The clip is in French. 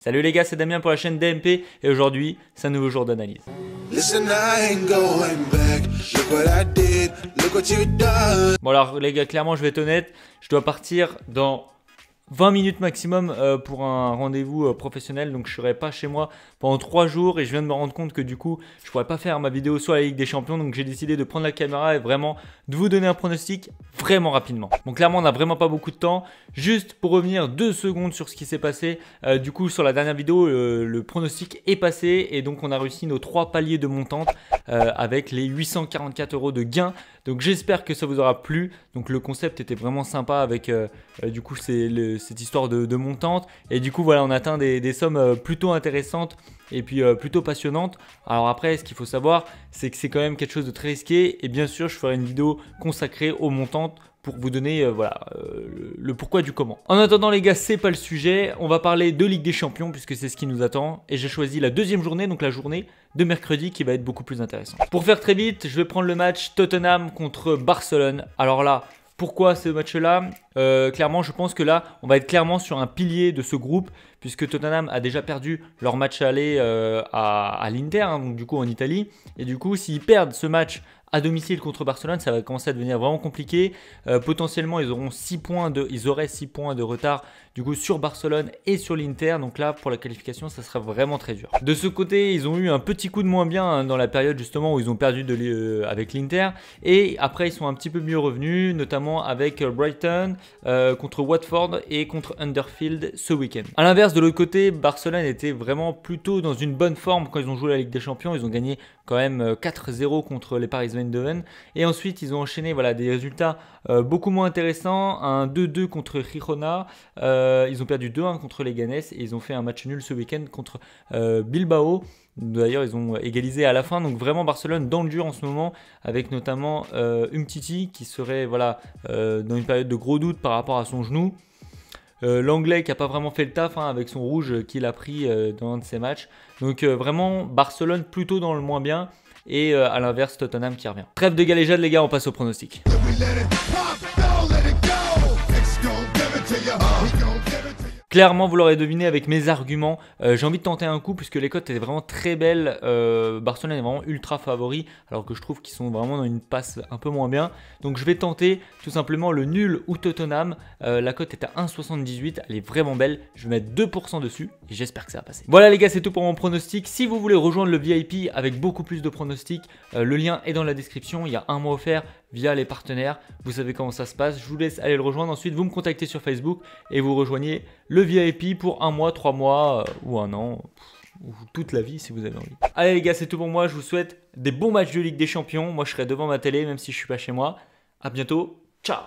Salut les gars, c'est Damien pour la chaîne DMP et aujourd'hui, c'est un nouveau jour d'analyse. Bon alors les gars, clairement je vais être honnête, je dois partir dans 20 minutes maximum pour un rendez-vous professionnel, donc je ne serai pas chez moi pendant 3 jours et je viens de me rendre compte que du coup je ne pourrais pas faire ma vidéo sur la Ligue des Champions, donc j'ai décidé de prendre la caméra et vraiment de vous donner un pronostic vraiment rapidement. Donc clairement on n'a vraiment pas beaucoup de temps, juste pour revenir 2 secondes sur ce qui s'est passé, du coup sur la dernière vidéo le pronostic est passé et donc on a réussi nos 3 paliers de montante avec les 844 € de gain. Donc j'espère que ça vous aura plu. Donc le concept était vraiment sympa avec du coup cette histoire de montante. Et du coup voilà, on atteint des sommes plutôt intéressantes et puis plutôt passionnantes. Alors après, ce qu'il faut savoir, c'est que c'est quand même quelque chose de très risqué. Et bien sûr, je ferai une vidéo consacrée aux montantes pour vous donner le pourquoi du comment. En attendant les gars, c'est pas le sujet. On va parler de Ligue des Champions puisque c'est ce qui nous attend. Et j'ai choisi la deuxième journée, donc la journée de mercredi qui va être beaucoup plus intéressante. Pour faire très vite, je vais prendre le match Tottenham contre Barcelone. Alors là, pourquoi ce match-là? Clairement, je pense que là, on va être clairement sur un pilier de ce groupe puisque Tottenham a déjà perdu leur match aller à l'Inter, hein, donc du coup en Italie. Et du coup, s'ils perdent ce match à domicile contre Barcelone, ça va commencer à devenir vraiment compliqué. Potentiellement, ils auraient 6 points de retard du coup sur Barcelone et sur l'Inter. Donc là, pour la qualification, ça sera vraiment très dur. De ce côté, ils ont eu un petit coup de moins bien hein, dans la période justement où ils ont perdu avec l'Inter. Et après, ils sont un petit peu mieux revenus, notamment avec Brighton, contre Watford et contre Huddersfield ce week-end. A l'inverse, de l'autre côté, Barcelone était vraiment plutôt dans une bonne forme quand ils ont joué la Ligue des Champions. Ils ont gagné quand même 4-0 contre les Paris Eindhoven. Et ensuite, ils ont enchaîné des résultats beaucoup moins intéressants. Un 2-2 contre Girona. Ils ont perdu 2-1 contre les Leganés et ils ont fait un match nul ce week-end contre Bilbao. D'ailleurs, ils ont égalisé à la fin. Donc vraiment, Barcelone dans le dur en ce moment avec notamment Umtiti qui serait dans une période de gros doute par rapport à son genou. L'anglais qui n'a pas vraiment fait le taf hein, avec son rouge qu'il a pris dans un de ses matchs. Donc vraiment Barcelone plutôt dans le moins bien et à l'inverse Tottenham qui revient. Trêve de galéjade les gars, on passe au pronostic. Clairement, vous l'aurez deviné avec mes arguments, j'ai envie de tenter un coup puisque les cotes étaient vraiment très belles. Barcelone est vraiment ultra favori alors que je trouve qu'ils sont vraiment dans une passe un peu moins bien. Donc je vais tenter tout simplement le nul ou Tottenham. La cote est à 1,78, elle est vraiment belle. Je vais mettre 2% dessus et j'espère que ça va passer. Voilà les gars, c'est tout pour mon pronostic. Si vous voulez rejoindre le VIP avec beaucoup plus de pronostics, le lien est dans la description. Il y a un mois offert via les partenaires. Vous savez comment ça se passe. Je vous laisse aller le rejoindre. Ensuite, vous me contactez sur Facebook et vous rejoignez le VIP pour 1 mois, 3 mois ou 1 an ou toute la vie si vous avez envie. Allez les gars, c'est tout pour moi. Je vous souhaite des bons matchs de Ligue des Champions. Moi, je serai devant ma télé même si je ne suis pas chez moi. À bientôt. Ciao.